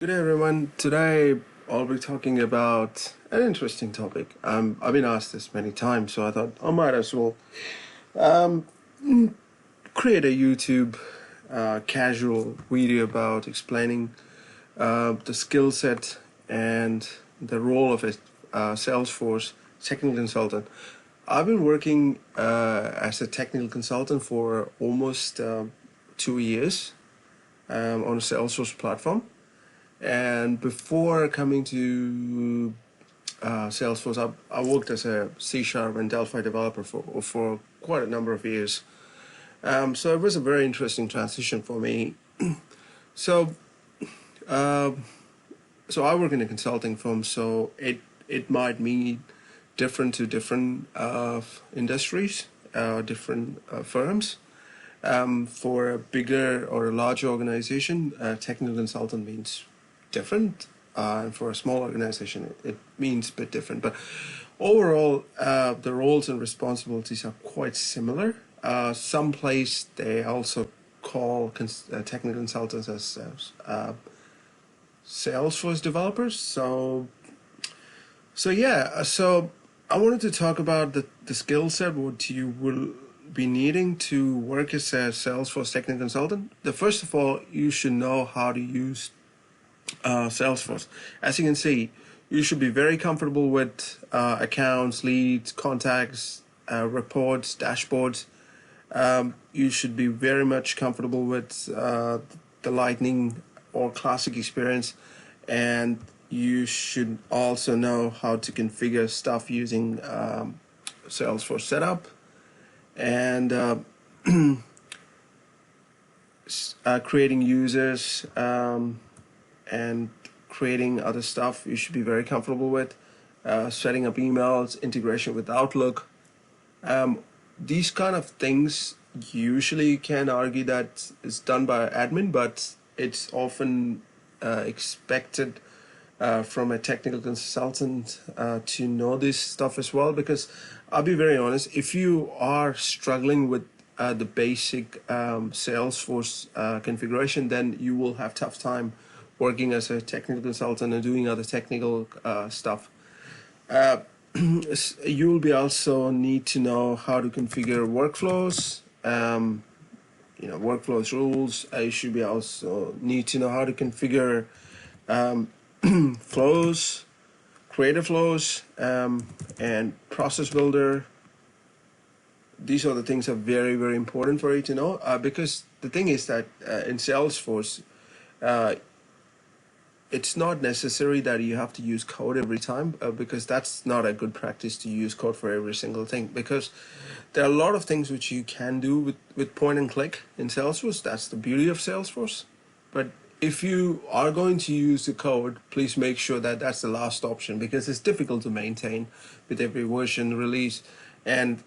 Good day, everyone. Today I'll be talking about an interesting topic. I've been asked this many times, so I thought I might as well um, create a YouTube casual video about explaining the skill set and the role of a Salesforce technical consultant. I've been working as a technical consultant for almost 2 years on a Salesforce platform. And before coming to Salesforce, I worked as a C# and Delphi developer for quite a number of years. So it was a very interesting transition for me. So uh, so I work in a consulting firm, so it might mean different to different industries, different firms. For a bigger or a larger organization, technical consultant means different, and for a small organization, it means a bit different. But overall, the roles and responsibilities are quite similar. Some place they also call technical consultants as Salesforce developers. So I wanted to talk about the skill set what you will be needing to work as a Salesforce technical consultant. First of all, you should know how to use Salesforce. As you can see, you should be very comfortable with accounts, leads, contacts, reports, dashboards. You should be very much comfortable with the Lightning or Classic experience, and you should also know how to configure stuff using Salesforce setup and creating users and creating other stuff you should be very comfortable with, setting up emails, integration with Outlook. These kind of things usually can argue that it's done by admin, but it's often expected from a technical consultant to know this stuff as well, because I'll be very honest, if you are struggling with the basic Salesforce configuration, then you will have tough time working as a technical consultant and doing other technical stuff. You'll be also need to know how to configure workflows, workflows rules. You should be also need to know how to configure flows, creative flows, and process builder. These are the things that are very, very important for you to know, because the thing is that in Salesforce, it's not necessary that you have to use code every time, because that's not a good practice to use code for every single thing, because there are a lot of things which you can do with point and click in Salesforce. That's the beauty of Salesforce. But if you are going to use the code, please make sure that that's the last option, because it's difficult to maintain with every version release. And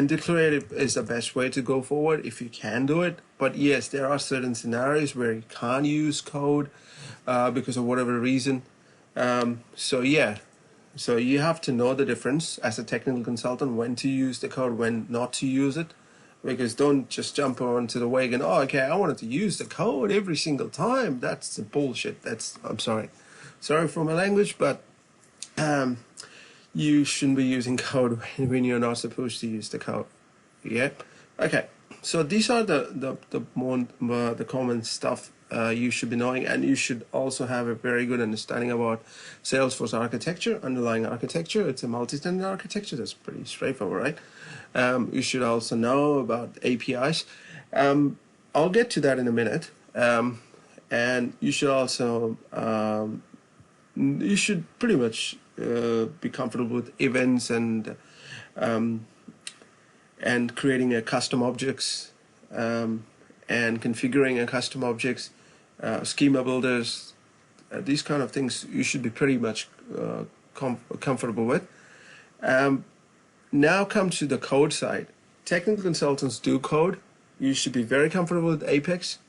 declarative is the best way to go forward if you can do it. But yes, there are certain scenarios where you can't use code because of whatever reason. So you have to know the difference as a technical consultant, when to use the code, when not to use it. Because don't just jump onto the wagon, oh, okay, I wanted to use the code every single time. That's bullshit. I'm sorry for my language, but you shouldn't be using code when you're not supposed to use the code. Yeah. Okay. So these are the common stuff you should be knowing, and you should also have a very good understanding about Salesforce architecture, underlying architecture. It's a multi-tenant architecture. That's pretty straightforward, right? You should also know about APIs. I'll get to that in a minute. And you should also you should pretty much be comfortable with events and creating a custom objects, and configuring a custom objects, schema builders, these kind of things you should be pretty much comfortable with. Now come to the code side. Technical consultants do code. You should be very comfortable with Apex.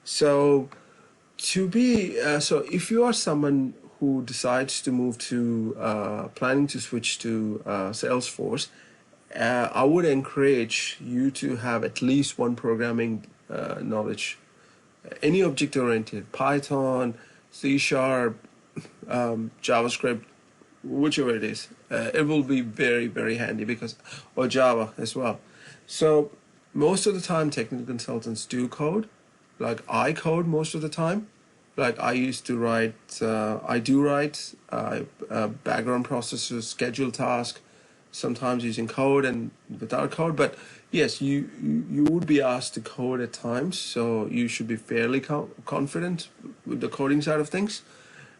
So if you are someone who decides to move to planning to switch to Salesforce, I would encourage you to have at least one programming knowledge. Any object-oriented, Python, C Sharp, JavaScript, whichever it is, it will be very, very handy because, or Java as well. So most of the time technical consultants do code, like I code most of the time. Like I used to write, I do write background processes, schedule tasks, sometimes using code and without code. But yes, you would be asked to code at times, so you should be fairly confident with the coding side of things.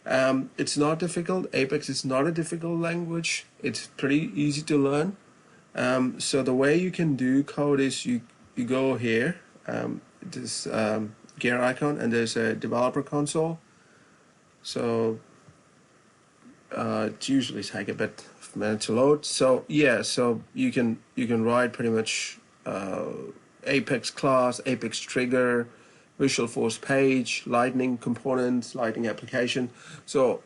It's not difficult. Apex is not a difficult language. It's pretty easy to learn. So the way you can do code is you go here, this gear icon, and there's a developer console. So it usually takes a bit of a minute to load. So yeah, so you can write pretty much Apex class, Apex trigger, Visual Force page, Lightning components, Lightning application. So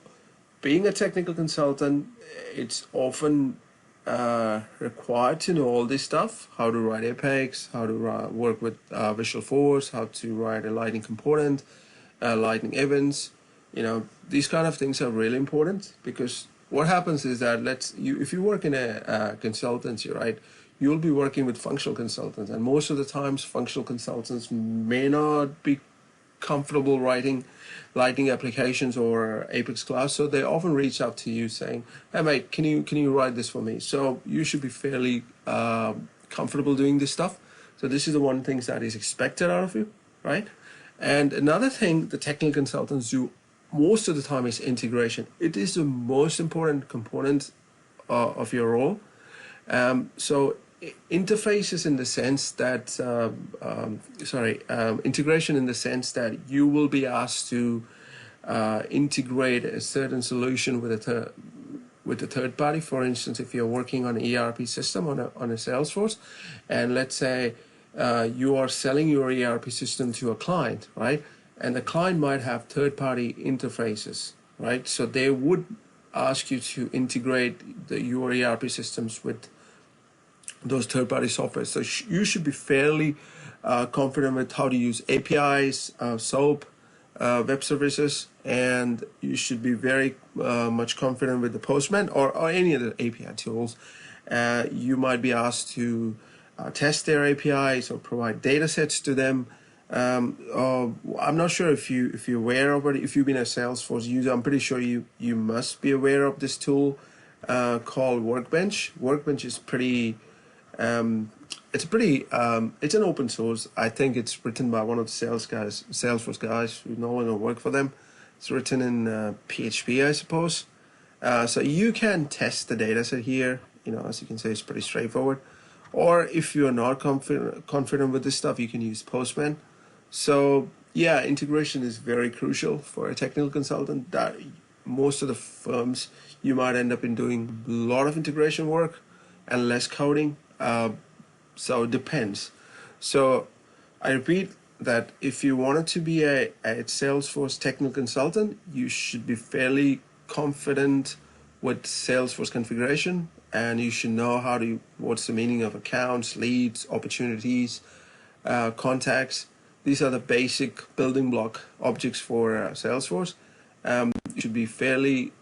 being a technical consultant, it's often required to know all this stuff: how to write Apex, how to work with Visual Force, how to write a Lightning component, Lightning events. You know, these kind of things are really important, because what happens is that if you work in a consultancy, right, you'll be working with functional consultants, and most of the times functional consultants may not be comfortable writing Lightning applications or Apex class, so they often reach out to you saying, "Hey mate, can you write this for me?" So you should be fairly comfortable doing this stuff. So this is the one thing that is expected out of you, right? And another thing the technical consultants do most of the time is integration. It is the most important component of your role. So interfaces in the sense that, integration in the sense that you will be asked to integrate a certain solution with a third party. For instance, if you're working on an ERP system on a Salesforce, and let's say you are selling your ERP system to a client, right? And the client might have third-party interfaces, right? So they would ask you to integrate your ERP systems with those third-party software. So you should be fairly confident with how to use APIs, SOAP, web services, and you should be very much confident with the Postman or any other API tools. You might be asked to test their APIs or provide data sets to them. I'm not sure if you're aware of it. If you've been a Salesforce user, I'm pretty sure you must be aware of this tool called Workbench. Workbench is pretty. It's an open source. I think it's written by one of the Salesforce guys who no longer work for them. It's written in PHP, I suppose. So you can test the data set here. You know, as you can see, it's pretty straightforward. Or if you're not confident with this stuff, you can use Postman. So yeah, integration is very crucial for a technical consultant. That most of the firms, you might end up in doing a lot of integration work and less coding. So it depends. So I repeat that if you wanted to be a Salesforce technical consultant, you should be fairly confident with Salesforce configuration, and you should know what's the meaning of accounts, leads, opportunities, contacts. These are the basic building block objects for Salesforce. You should be fairly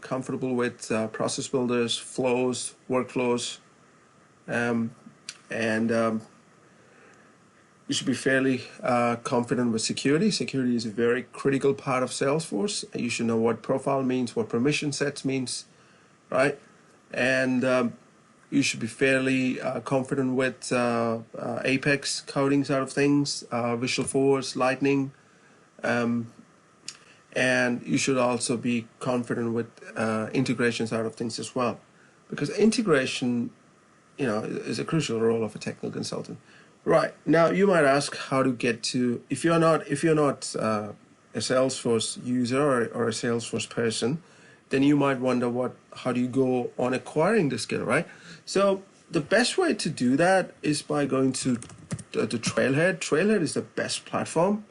comfortable with process builders, flows, workflows, and you should be fairly confident with security. Security is a very critical part of Salesforce. You should know what profile means, what permission sets means, right? And you should be fairly confident with Apex coding side of things, Visual Force, Lightning, and you should also be confident with integration side of things as well, because integration, you know, is a crucial role of a technical consultant. Right, now you might ask how to get to, if you're not a Salesforce user or a Salesforce person, then you might wonder how do you go on acquiring the skill, right? So the best way to do that is by going to the Trailhead. Trailhead is the best platform.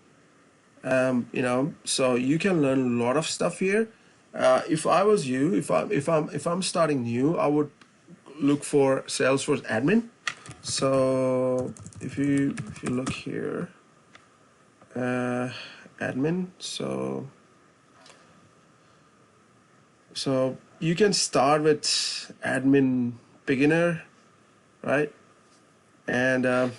You know, so you can learn a lot of stuff here. If I was you, if I'm starting new, I would look for Salesforce admin. So if you look here, admin. So So you can start with admin beginner, right? And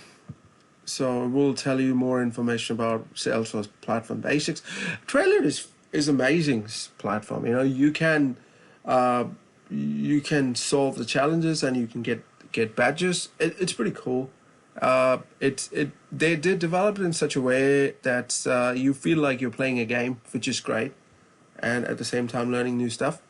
so we'll tell you more information about Salesforce platform basics. Trailhead is amazing platform. You know, uh, you can solve the challenges and you can get badges. It's pretty cool. They did develop it in such a way that you feel like you're playing a game, which is great, and at the same time learning new stuff.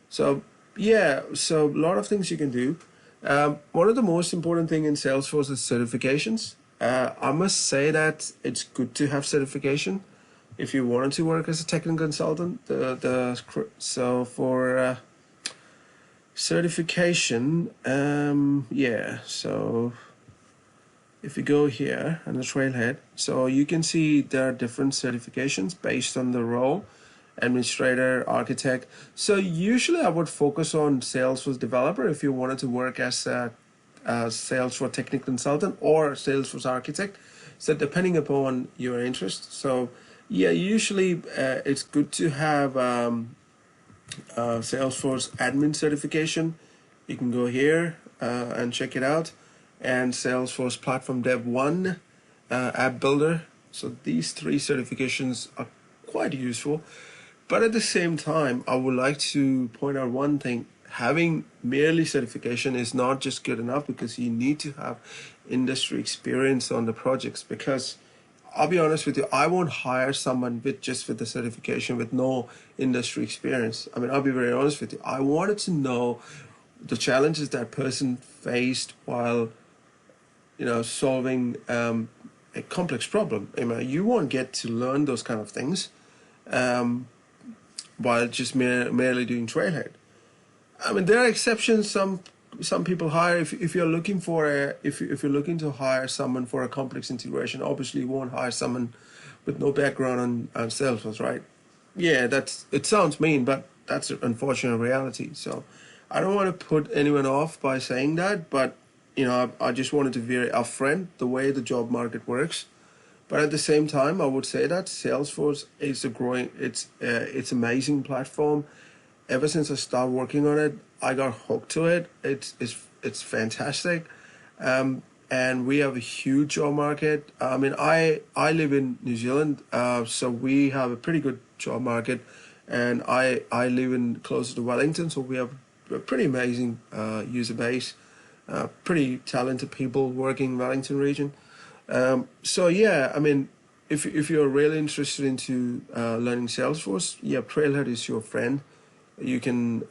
So yeah, so a lot of things you can do. One of the most important thing in Salesforce is certifications. I must say that it's good to have certification if you wanted to work as a technical consultant. So for certification, yeah. So if you go here on the trailhead, so you can see there are different certifications based on the role. Administrator, architect. So usually I would focus on Salesforce developer if you wanted to work as a Salesforce technical consultant or Salesforce architect. So depending upon your interest. So yeah, usually it's good to have Salesforce admin certification. You can go here and check it out. And Salesforce Platform Dev 1, App Builder. So these three certifications are quite useful. But at the same time, I would like to point out one thing. Having merely certification is not just good enough, because you need to have industry experience on the projects. Because I'll be honest with you, I won't hire someone with the certification with no industry experience. I mean, I'll be very honest with you. I wanted to know the challenges that person faced while, you know, solving a complex problem. I mean, you won't get to learn those kind of things while just merely doing Trailhead. I mean, there are exceptions. Some people hire if you're looking for if you're looking to hire someone for a complex integration. Obviously, you won't hire someone with no background on Salesforce, right? Yeah, it sounds mean, but that's an unfortunate reality. So I don't want to put anyone off by saying that, but you know, I just wanted to be very upfront the way the job market works. But at the same time, I would say that Salesforce is it's amazing platform. Ever since I started working on it, I got hooked to it. It's fantastic, and we have a huge job market. I mean, I live in New Zealand, so we have a pretty good job market, and I live in closer to Wellington, so we have a pretty amazing user base, pretty talented people working in Wellington region. So yeah, I mean, if you're really interested into learning Salesforce, yeah, Trailhead is your friend. You can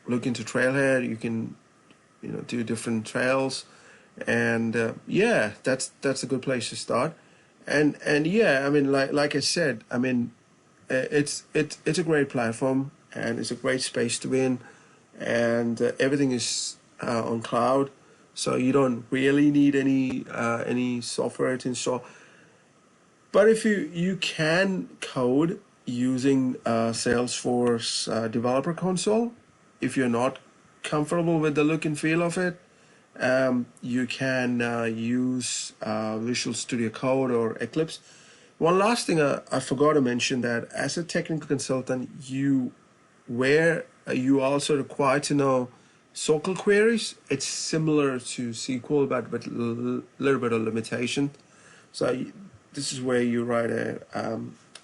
look into Trailhead. You can, you know, do different trails, and yeah, that's a good place to start. And yeah, I mean, like I said, I mean, it's a great platform, and it's a great space to be in, and everything is on cloud. So you don't really need any software to install. But if you can code using Salesforce Developer Console, if you're not comfortable with the look and feel of it, you can use Visual Studio Code or Eclipse. One last thing I forgot to mention, that as a technical consultant, you also required to know SQL queries. It's similar to SQL, but with a little bit of limitation. So this is where you write a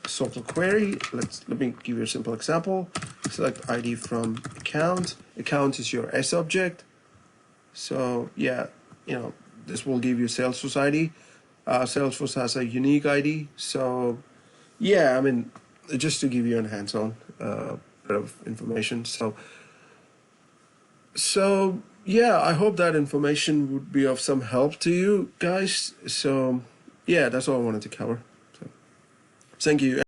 SQL query. Let me give you a simple example. Select ID from account. Account is your S object. So yeah, you know, this will give you Salesforce ID. Salesforce has a unique ID. So yeah, I mean, just to give you a hands-on bit of information. So yeah, I hope that information would be of some help to you guys. So yeah, that's all I wanted to cover. So thank you.